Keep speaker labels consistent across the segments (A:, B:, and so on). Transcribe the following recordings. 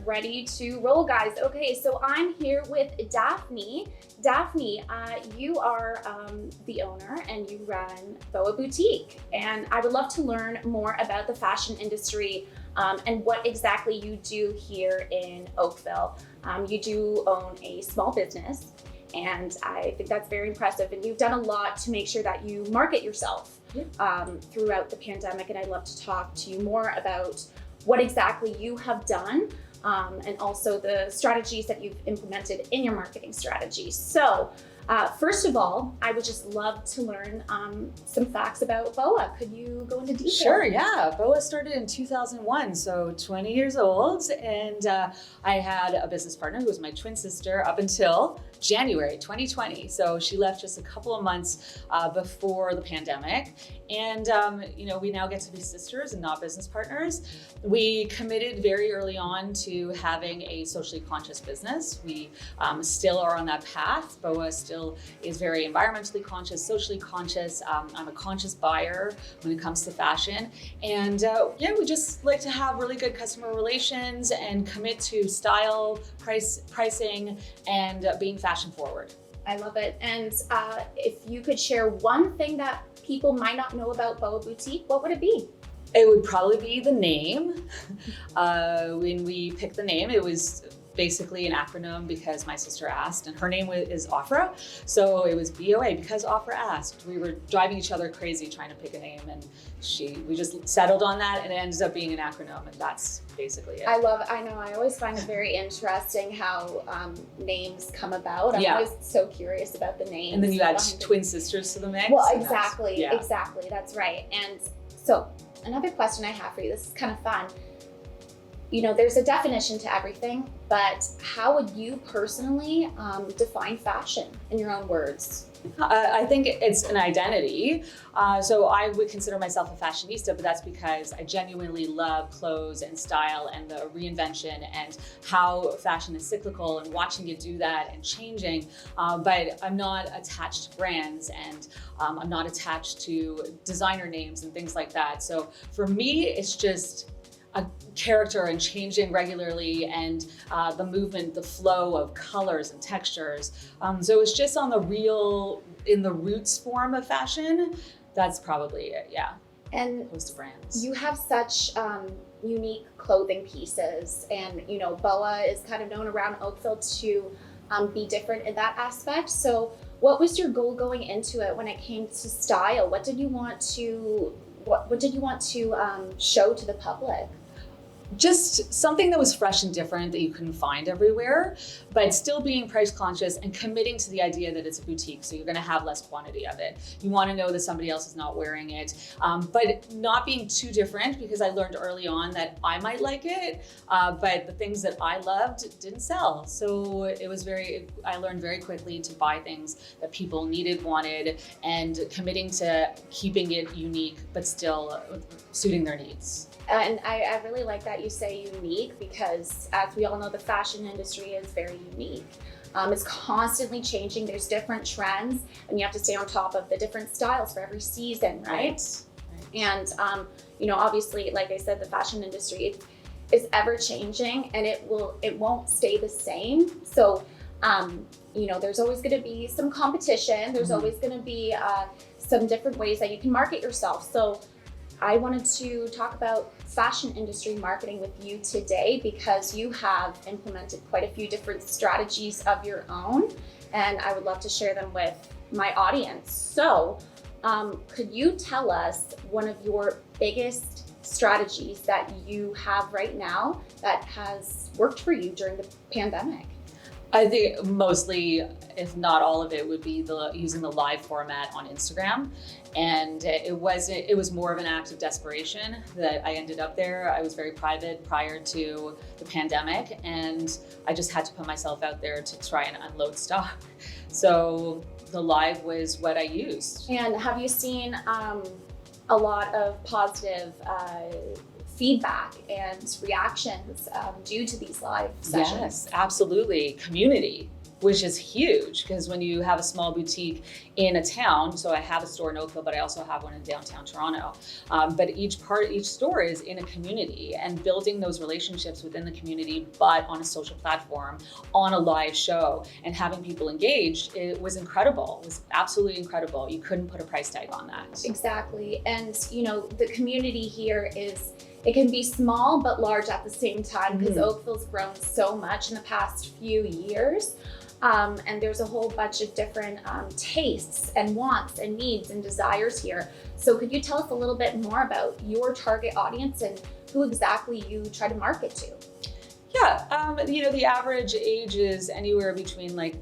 A: ready to roll, guys. Okay, so I'm here with Daphne. Daphne, you are the owner and you run Boa Boutique. And I would love to learn more about the fashion industry and what exactly you do here in Oakville. You do own a small business, and I think that's very impressive. And you've done a lot to make sure that you market yourself throughout the pandemic. And I'd love to talk to you more about what exactly you have done and also the strategies that you've implemented in your marketing strategy. So first of all, I would just love to learn some facts about Boa. Could you go into detail?
B: Sure, yeah. Boa started in 2001, so 20 years old. And I had a business partner who was my twin sister up until January 2020. So she left just a couple of months before the pandemic. And, we now get to be sisters and not business partners. We committed very early on to having a socially conscious business. We still are on that path. Boa still is very environmentally conscious, socially conscious. I'm a conscious buyer when it comes to fashion. And we just like to have really good customer relations and commit to style, pricing, and being fashion forward.
A: I love it. And if you could share one thing that people might not know about Boa Boutique, what would it be?
B: It would probably be the name. When we picked the name, it was basically an acronym because my sister asked, and her name is Ofra. So it was BOA because Ofra asked. We were driving each other crazy trying to pick a name, and we just settled on that, and it ended up being an acronym, and that's basically it.
A: I know. I always find it very interesting how names come about. I'm always so curious about the names.
B: And then you add twin sisters to the mix.
A: Well, exactly. That's right. And so another question I have for you, this is kind of fun. There's a definition to everything, but how would you personally define fashion in your own words?
B: I think it's an identity. So I would consider myself a fashionista, but that's because I genuinely love clothes and style and the reinvention and how fashion is cyclical and watching it do that and changing. But I'm not attached to brands, and I'm not attached to designer names and things like that. So for me, it's just a character and changing regularly, and the movement, the flow of colors and textures. So it's just on in the roots form of fashion. That's probably it, yeah.
A: And
B: opposed to brands.
A: You have such unique clothing pieces, and Boa is kind of known around Oakville to be different in that aspect. So what was your goal going into it when it came to style? What did you want to show to the public?
B: Just something that was fresh and different that you couldn't find everywhere, but still being price conscious and committing to the idea that it's a boutique, so you're going to have less quantity of it. You want to know that somebody else is not wearing it, but not being too different, because I learned early on that I might like it, but the things that I loved didn't sell. So I learned very quickly to buy things that people needed, wanted, and committing to keeping it unique, but still suiting their needs.
A: And I really like that you say unique, because as we all know, the fashion industry is very unique. It's constantly changing. There's different trends, and you have to stay on top of the different styles for every season, right? And obviously, like I said, the fashion industry is ever changing, and it won't stay the same. So there's always going to be some competition. There's always going to be some different ways that you can market yourself. So I wanted to talk about fashion industry marketing with you today, because you have implemented quite a few different strategies of your own, and I would love to share them with my audience. So could you tell us one of your biggest strategies that you have right now that has worked for you during the pandemic?
B: I think mostly, if not all of it, would be using the live format on Instagram. And it was more of an act of desperation that I ended up there. I was very private prior to the pandemic, and I just had to put myself out there to try and unload stock. So the live was what I used.
A: And have you seen a lot of positive feedback and reactions due to these live sessions?
B: Yes, absolutely. Community. which is huge because when you have a small boutique in a town, so I have a store in Oakville, but I also have one in downtown Toronto. But each store is in a community, and building those relationships within the community, but on a social platform, on a live show, and having people engaged, it was incredible. It was absolutely incredible. You couldn't put a price tag on that.
A: Exactly. And the community here it can be small but large at the same time, because Oakville's grown so much in the past few years. And there's a whole bunch of different tastes and wants and needs and desires here. So could you tell us a little bit more about your target audience and who exactly you try to market to?
B: Yeah, the average age is anywhere between like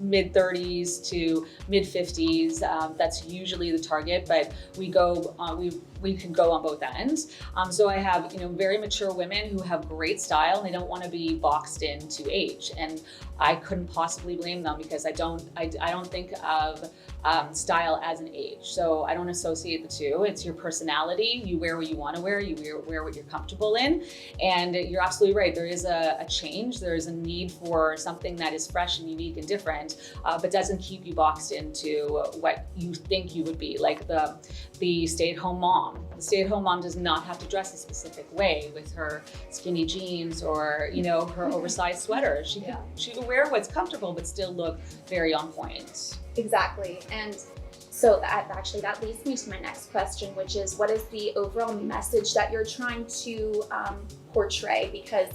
B: mid 30s to mid 50s. That's usually the target, but we can go on both ends. So I have, very mature women who have great style and they don't want to be boxed into age. And I couldn't possibly blame them, because I don't think of style as an age. So I don't associate the two. It's your personality. You wear what you want to wear. You wear what you're comfortable in. And you're absolutely right. There is a change. There is a need for something that is fresh and unique and different, but doesn't keep you boxed into what you think you would be, like the stay-at-home mom. The stay-at-home mom does not have to dress a specific way with her skinny jeans or, her oversized sweater. She can wear what's comfortable, but still look very on point.
A: Exactly. And so that leads me to my next question, which is, what is the overall message that you're trying to portray? Because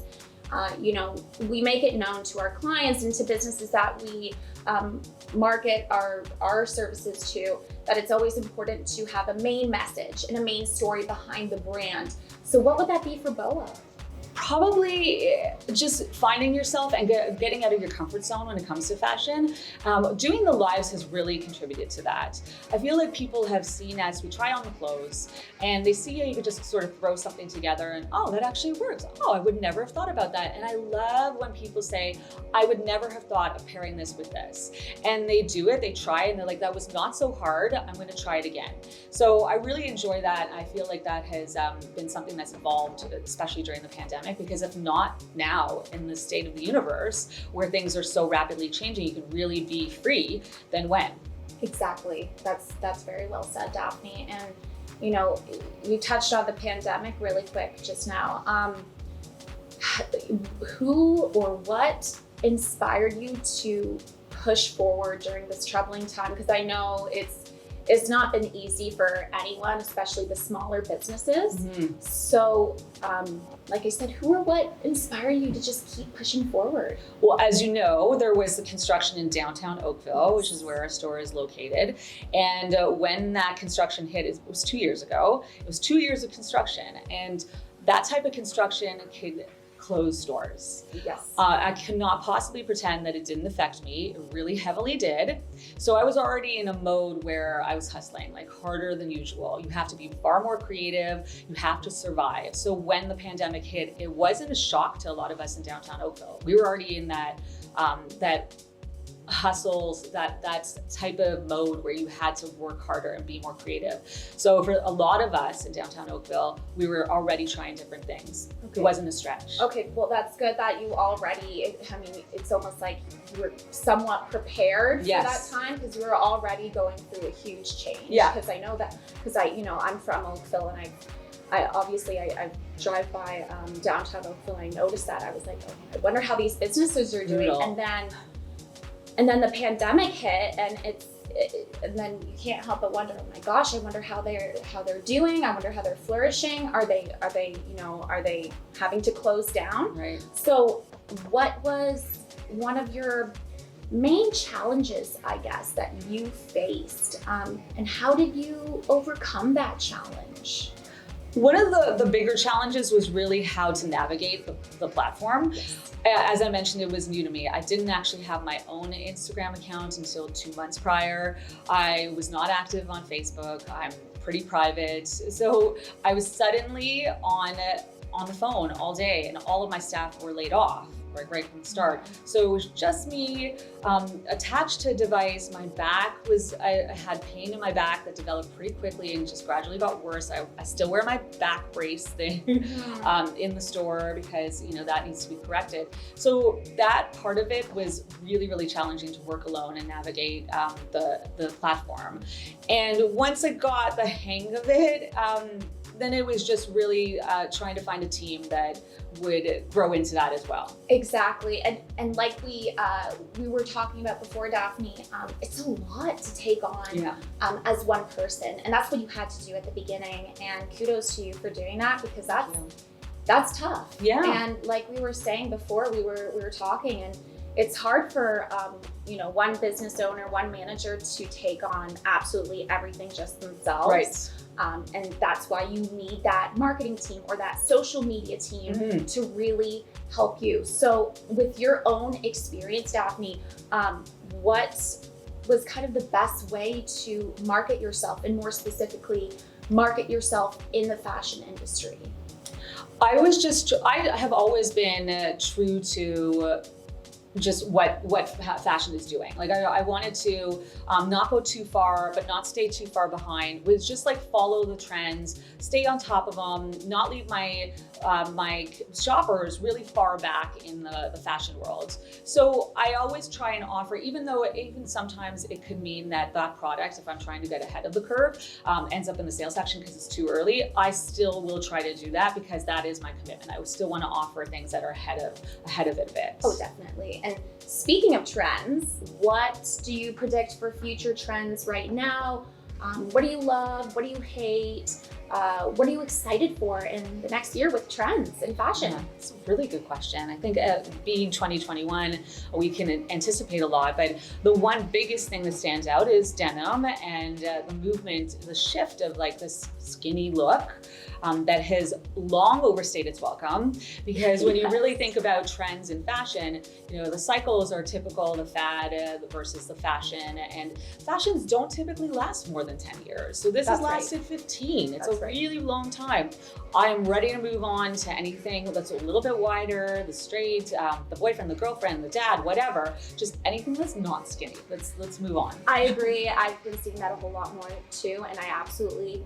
A: we make it known to our clients and to businesses that we market our services to, that it's always important to have a main message and a main story behind the brand. So what would that be for Boa?
B: Probably just finding yourself and getting out of your comfort zone when it comes to fashion. Doing the lives has really contributed to that. I feel like people have seen us, we try on the clothes and they see how you could just sort of throw something together and, oh, that actually works. Oh, I would never have thought about that. And I love when people say, I would never have thought of pairing this with this. And they do it, they try it, and they're like, that was not so hard, I'm gonna try it again. So I really enjoy that. I feel like that has been something that's evolved, especially during the pandemic. Because if not now, in the state of the universe where things are so rapidly changing, you can really be free, then when? Exactly.
A: That's very well said, Daphne. And you touched on the pandemic really quick just now. Who or what inspired you to push forward during this troubling time? Because I know it's not been easy for anyone, especially the smaller businesses. Mm-hmm. So, like I said, who or what inspired you to just keep pushing forward?
B: Well, as you know, there was the construction in downtown Oakville, which is where our store is located. And when that construction hit, it was 2 years ago. It was 2 years of construction. And that type of construction could close stores.
A: Yes.
B: I cannot possibly pretend that it didn't affect me. It really heavily did. So I was already in a mode where I was hustling, like harder than usual. You have to be far more creative. You have to survive. So when the pandemic hit, it wasn't a shock to a lot of us in downtown Oakville. We were already in that hustles, that type of mode where you had to work harder and be more creative. So for a lot of us in downtown Oakville, we were already trying different things. Okay. It wasn't a stretch.
A: Okay, well that's good that you already, it's almost like you were somewhat prepared for that time, because you were already going through a huge change.
B: Yeah.
A: Because I know that, because I'm from Oakville, and I drive by downtown Oakville, and I noticed that. I was like, oh, I wonder how these businesses are doing. And then the pandemic hit, and and then you can't help but wonder, oh my gosh, I wonder how they're doing. I wonder how they're flourishing. Are they having to close down?
B: Right.
A: So what was one of your main challenges, I guess, that you faced, and how did you overcome that challenge?
B: One of the bigger challenges was really how to navigate the platform.
A: Yes.
B: As I mentioned, it was new to me. I didn't actually have my own Instagram account until 2 months prior. I was not active on Facebook. I'm pretty private. So I was suddenly on the phone all day, and all of my staff were laid off, right from the start. So it was just me attached to a device. My back was, I had pain in my back that developed pretty quickly and just gradually got worse. I still wear my back brace thing in the store because, you know, that needs to be corrected. So that part of it was really, really challenging to work alone and navigate the platform. And once I got the hang of it, then it was just really trying to find a team that would grow into that as well.
A: Exactly, and like we were talking about before, Daphne, it's a lot to take on as one person, and that's what you had to do at the beginning. And kudos to you for doing that, because that's tough. Yeah. And like we were saying before, we were talking, and it's hard for you know, one business owner, one manager to take on absolutely everything just themselves.
B: Right.
A: And that's why you need that marketing team or that social media team to really help you. So with your own experience, Daphne, what was kind of the best way to market yourself, and more specifically, market yourself in the fashion industry?
B: I have always been true to just what fashion is doing. Like I wanted to not go too far, but not stay too far behind. Was just like follow the trends, stay on top of them, not leave my my shoppers really far back in the fashion world. So I always try and offer, even though even sometimes it could mean that product, if I'm trying to get ahead of the curve, ends up in the sales section because it's too early. I still will try to do that because that is my commitment. I would still want to offer things that are ahead of it a bit.
A: Oh, definitely. And speaking of trends, what do you predict for future trends right now? What do you love? What do you hate? What are you excited for in the next year with trends in fashion?
B: Yeah, it's a really good question. I think being 2021, we can anticipate a lot, but the one biggest thing that stands out is denim and the movement, the shift of like this skinny look that has long overstayed its welcome. Because when you really think about trends in fashion, you know, the cycles are typical, the fad versus the fashion, and fashions don't typically last more than 10 years. So this has lasted 15. It's a really long time. I am ready to move on to anything that's a little bit wider, the straight, the boyfriend, the girlfriend, the dad, whatever, just anything that's not skinny. Let's move on.
A: I agree. I've been seeing that a whole lot more too, and I absolutely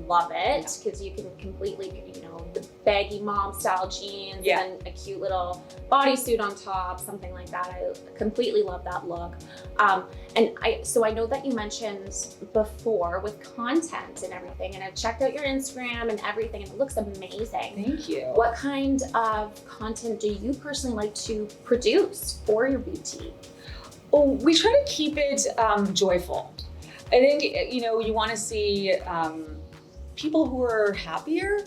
A: love it because you can completely, you know, the baggy mom style jeans and a cute little bodysuit on top, something like that. I completely love that look. And I know that you mentioned before with content and everything, and I've checked out your Instagram and everything, and it looks amazing.
B: Thank you.
A: What kind of content do you personally like to produce for your boutique?
B: Oh, we try to keep it joyful. I think, you know, you want to see people who are happier.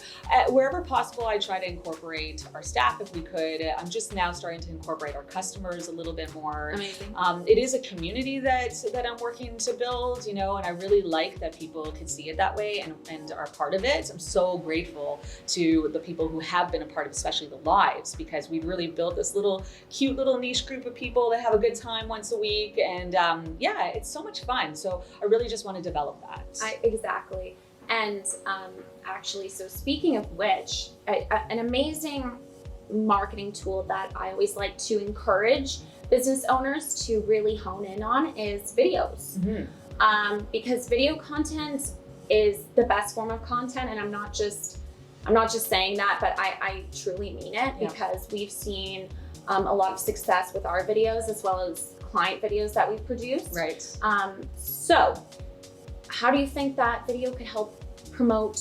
B: Wherever possible, I try to incorporate our staff if we could. I'm just now starting to incorporate our customers a little bit more.
A: Amazing.
B: It is a community that I'm working to build, you know, and I really like that people can see it that way and are part of it. I'm so grateful to the people who have been a part of, especially the lives, because we've really built this cute little niche group of people that have a good time once a week. And yeah, it's so much fun. So I really just want to develop that.
A: Exactly. And actually, so speaking of which, an amazing marketing tool that I always like to encourage business owners to really hone in on is videos. Because video content is the best form of content, and I'm not just saying that, but I truly mean it, because we've seen a lot of success with our videos as well as client videos that we've produced.
B: Right.
A: So how do you think that video could help promote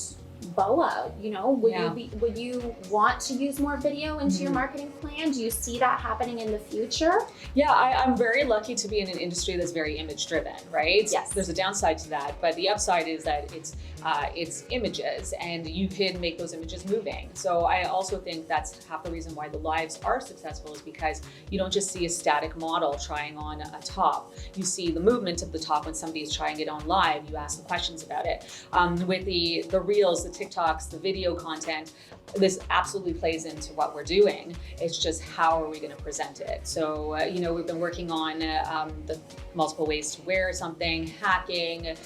A: Boa? You know, would you want to use more video into your marketing plan? Do you see that happening in the future?
B: Yeah, I'm very lucky to be in an industry that's very image driven, right?
A: Yes.
B: There's a downside to that, but the upside is that it's images, and you can make those images moving. So I also think that's half the reason why the lives are successful, is because you don't just see a static model trying on a top. You see the movement of the top when somebody is trying it on live. You ask the questions about it. With the reels, the TikToks, the video content, this absolutely plays into what we're doing. It's just how are we going to present it? So, we've been working on the multiple ways to wear something, hacking,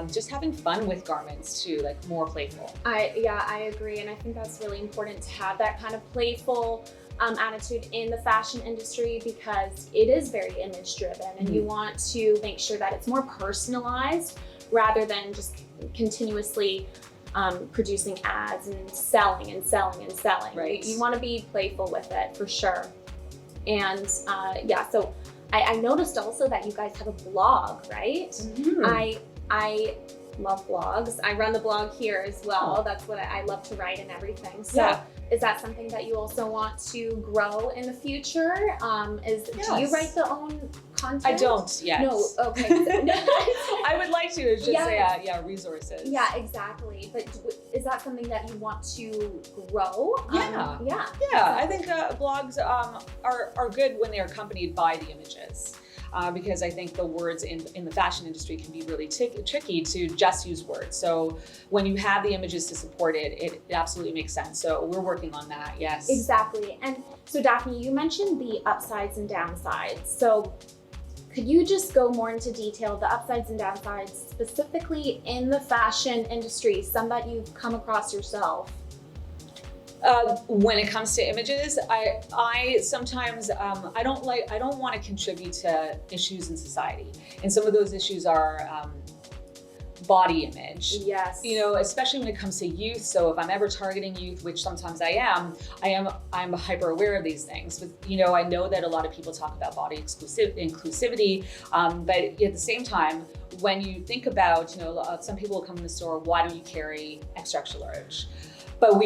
B: just having fun with garments too, like more playful.
A: I agree. And I think that's really important to have that kind of playful attitude in the fashion industry, because it is very image driven, and you want to make sure that it's more personalized rather than just continuously producing ads and selling and selling and selling.
B: Right.
A: You want to be playful with it for sure. And so I noticed also that you guys have a blog, right? I love blogs. I run the blog here as well.
B: Oh.
A: That's what I love to write and everything. So is that something that you also want to grow in the future? Do you write the own content?
B: I don't yet.
A: No, okay.
B: I would like to. It's just resources.
A: Yeah, exactly. But is that something that you want to grow?
B: Yeah. I think blogs are good when they're accompanied by the images. Because I think the words in the fashion industry can be really tricky to just use words. So when you have the images to support it, it absolutely makes sense. So we're working on that, yes.
A: Exactly. And so Daphne, you mentioned the upsides and downsides. So could you just go more into detail, the upsides and downsides, specifically in the fashion industry, some that you've come across yourself?
B: When it comes to images, I sometimes I don't want to contribute to issues in society, and some of those issues are body image.
A: Yes.
B: Especially when it comes to youth. So if I'm ever targeting youth, which sometimes I'm hyper aware of these things. But I know that a lot of people talk about body inclusivity, but at the same time, when you think about some people will come in the store, why don't you carry extra large? But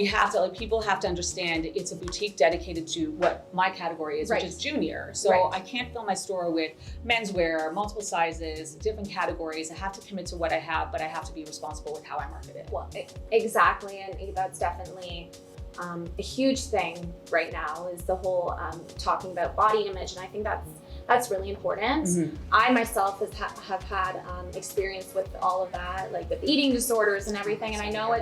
B: people have to understand it's a boutique dedicated to what my category is, which is junior. So I can't fill my store with menswear, multiple sizes, different categories. I have to commit to what I have, but I have to be responsible with how I market it.
A: Well, exactly. And that's definitely a huge thing right now, is the whole talking about body image. And I think that's really important. Mm-hmm. I myself have had experience with all of that, like with eating disorders and everything. And I know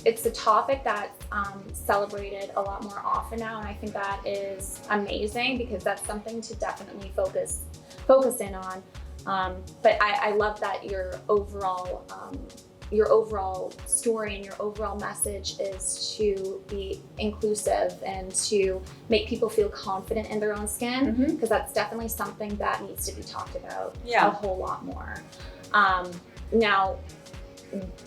A: it's a topic that's celebrated a lot more often now, and I think that is amazing, because that's something to definitely focus in on. But I love that your overall story and your overall message is to be inclusive and to make people feel confident in their own skin, because that's definitely something that needs to be talked about a whole lot more. Now,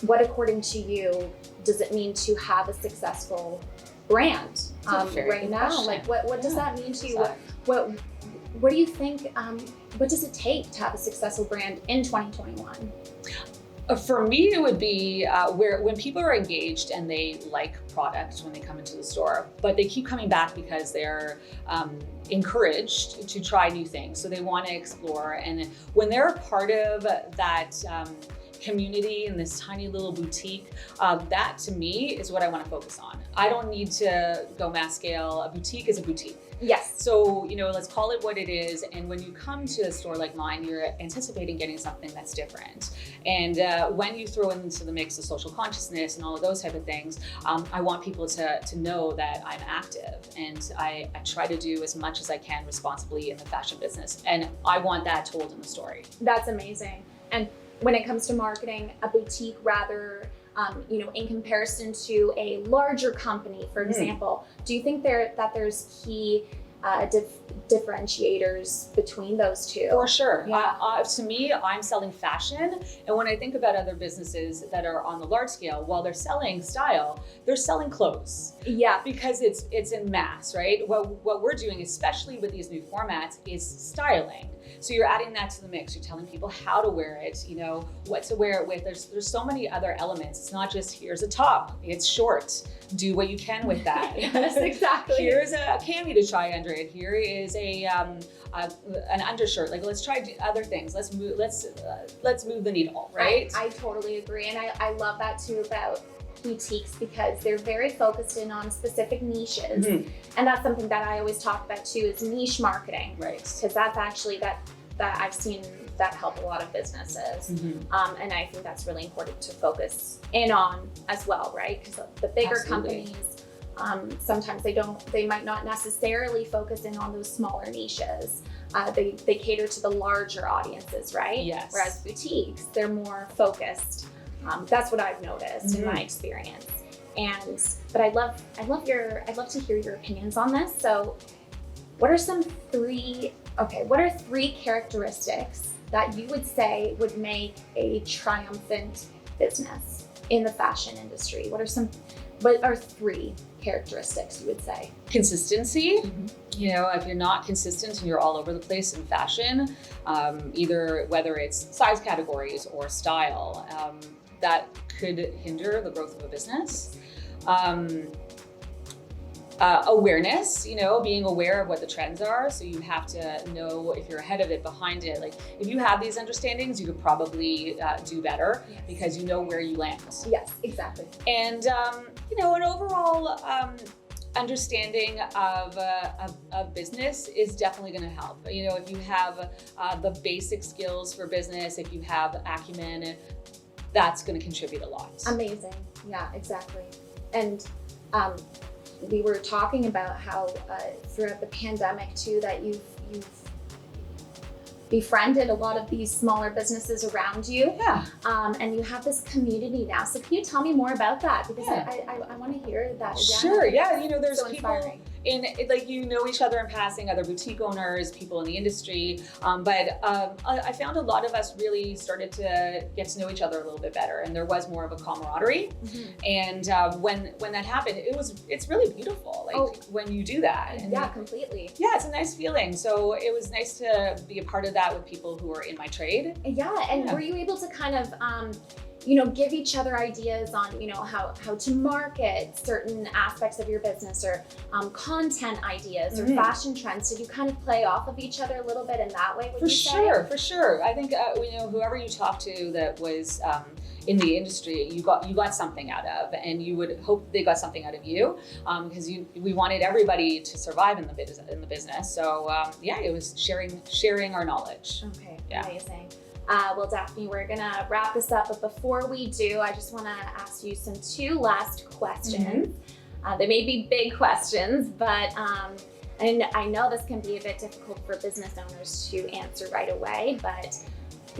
A: what, according to you, does it mean to have a successful brand right now? Question. Like, what does that mean to you? What do you think? What does it take to have a successful brand in 2021?
B: For me, it would be when people are engaged and they like products when they come into the store, but they keep coming back because they're encouraged to try new things. So they want to explore. And when they're a part of that community in this tiny little boutique, that to me is what I want to focus on. I don't need to go mass scale. A boutique is a boutique.
A: Yes.
B: So, let's call it what it is. And when you come to a store like mine, you're anticipating getting something that's different. And when you throw into the mix of social consciousness and all of those type of things, I want people to know that I'm active, and I try to do as much as I can responsibly in the fashion business. And I want that told in the story.
A: That's amazing. And when it comes to marketing, a boutique rather, in comparison to a larger company, for example, do you think that there's key differentiators between those two?
B: For sure.
A: Yeah.
B: To me, I'm selling fashion. And when I think about other businesses that are on the large scale, while they're selling style, they're selling clothes.
A: Yeah.
B: Because it's in mass, right? What we're doing, especially with these new formats, is styling. So you're adding that to the mix. You're telling people how to wear it, what to wear it with. There's so many other elements. It's not just here's a top, it's short. Do what you can with that.
A: Yes, exactly.
B: Here's a cami to try under it. Here is an undershirt. Like, let's try other things. Let's move the needle, right?
A: I totally agree, and I love that too about boutiques, because they're very focused in on specific niches, and that's something that I always talk about too, is niche marketing,
B: right?
A: Because that's actually that I've seen that help a lot of businesses. And I think that's really important to focus in on as well, right? Because the bigger
B: Absolutely.
A: companies, sometimes they might not necessarily focus in on those smaller niches. They cater to the larger audiences, right?
B: Yes.
A: Whereas boutiques, they're more focused. That's what I've noticed in my experience. But I'd love to hear your opinions on this. So what are three characteristics that you would say would make a triumphant business in the fashion industry? What are three characteristics you would say?
B: Consistency. You know, if you're not consistent and you're all over the place in fashion, either whether it's size categories or style, that could hinder the growth of a business. Awareness, you know, being aware of what the trends are. So you have to know if you're ahead of it, behind it. Like if you have these understandings, you could probably do better because you know where you land.
A: Yes, exactly.
B: And, you know, an overall understanding of business is definitely going to help. You know, if you have the basic skills for business, if you have acumen, that's going to contribute a lot.
A: Amazing. Yeah, exactly. And we were talking about how throughout the pandemic too, that you've befriended a lot of these smaller businesses around you.
B: Yeah.
A: And you have this community now. So can you tell me more about that? Because I want to hear that again.
B: Sure. Yeah. You know, there's
A: so
B: people
A: inspiring.
B: like, you know each other in passing, other boutique owners, people in the industry. But I found a lot of us really started to get to know each other a little bit better, and there was more of a camaraderie. And when that happened, it's really beautiful. Like when you do that. And
A: yeah, completely.
B: Yeah, it's a nice feeling. So it was nice to be a part of that with people who are in my trade.
A: Yeah, and were you able to kind of give each other ideas on, how to market certain aspects of your business, or content ideas or fashion trends? Did you kind of play off of each other a little bit in that way?
B: For sure. I think whoever you talked to that was in the industry, you got something out of, and you would hope they got something out of you, because we wanted everybody to survive in the business. So it was sharing our knowledge.
A: Okay, amazing. Well, Daphne, we're gonna wrap this up, but before we do, I just wanna ask you two last questions. They may be big questions, but and I know this can be a bit difficult for business owners to answer right away, but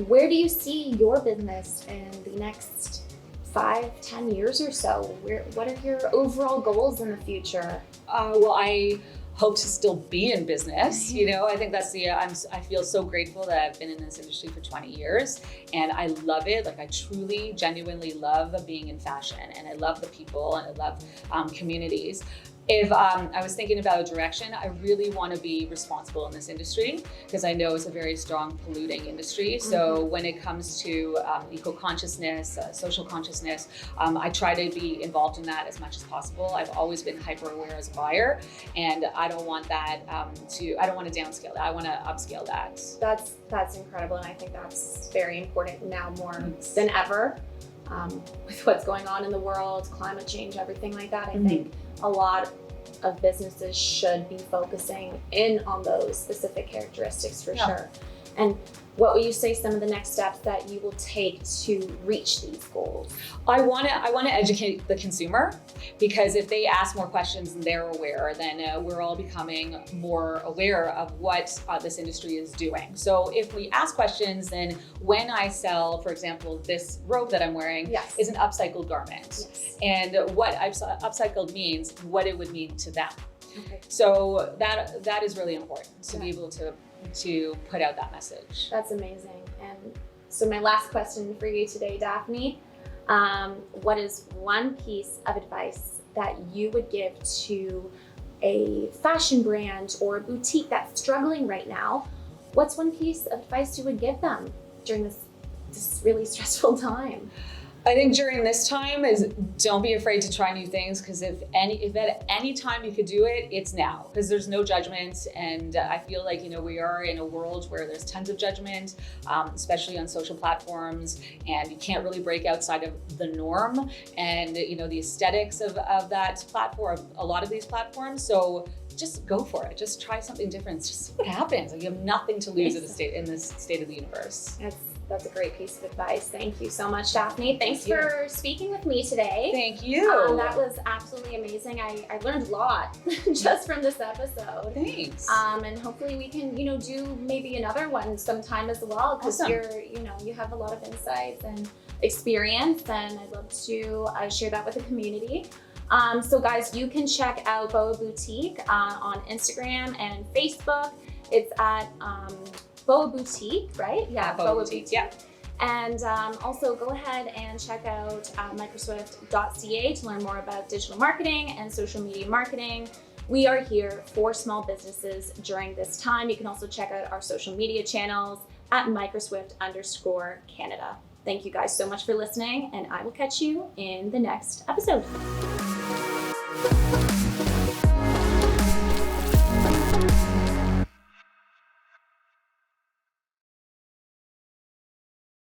A: where do you see your business in the next 5-10 years or so? What are your overall goals in the future?
B: Well, I hope to still be in business. I think that's I feel so grateful that I've been in this industry for 20 years, and I love it. Like, I truly, genuinely love being in fashion, and I love the people, and I love communities. If I was thinking about a direction, I really want to be responsible in this industry, because I know it's a very strong polluting industry. So when it comes to eco-consciousness, social consciousness, I try to be involved in that as much as possible. I've always been hyper aware as a buyer, and I don't want that I don't want to downscale that. I want to upscale that.
A: That's incredible, and I think that's very important now more than ever. With what's going on in the world, climate change, everything like that, I think a lot of businesses should be focusing in on those specific characteristics for sure. And what would you say some of the next steps that you will take to reach these goals?
B: I want to educate the consumer, because if they ask more questions and they're aware, then we're all becoming more aware of what this industry is doing. So if we ask questions, then when I sell, for example, this robe that I'm wearing is an upcycled garment, and what upcycled means, what it would mean to them. So that is really important to be able to put out that message.
A: That's amazing. And so my last question for you today, Daphne, what is one piece of advice that you would give to a fashion brand or a boutique that's struggling right now? What's one piece of advice you would give them during this really stressful time?
B: I think during this time is, don't be afraid to try new things, because if at any time you could do it, it's now, because there's no judgment. And I feel like, we are in a world where there's tons of judgment, especially on social platforms, and you can't really break outside of the norm and, the aesthetics of that platform, a lot of these platforms. So just go for it. Just try something different. Just see what happens. Like, you have nothing to lose in this state of the universe.
A: That's a great piece of advice. Thank you so much, Daphne. Thanks for speaking with me today.
B: Thank you.
A: That was absolutely amazing. I learned a lot just from this episode.
B: Thanks.
A: And hopefully we can, do maybe another one sometime as well, because
B: Awesome.
A: you have a lot of insights and experience, and I'd love to share that with the community. So guys, you can check out Boa Boutique on Instagram and Facebook. It's at Boa Boutique, right? Yeah, Boa Boutique.
B: Yeah.
A: And also go ahead and check out Microswift.ca to learn more about digital marketing and social media marketing. We are here for small businesses during this time. You can also check out our social media channels at Microswift_Canada. Thank you guys so much for listening, and I will catch you in the next episode.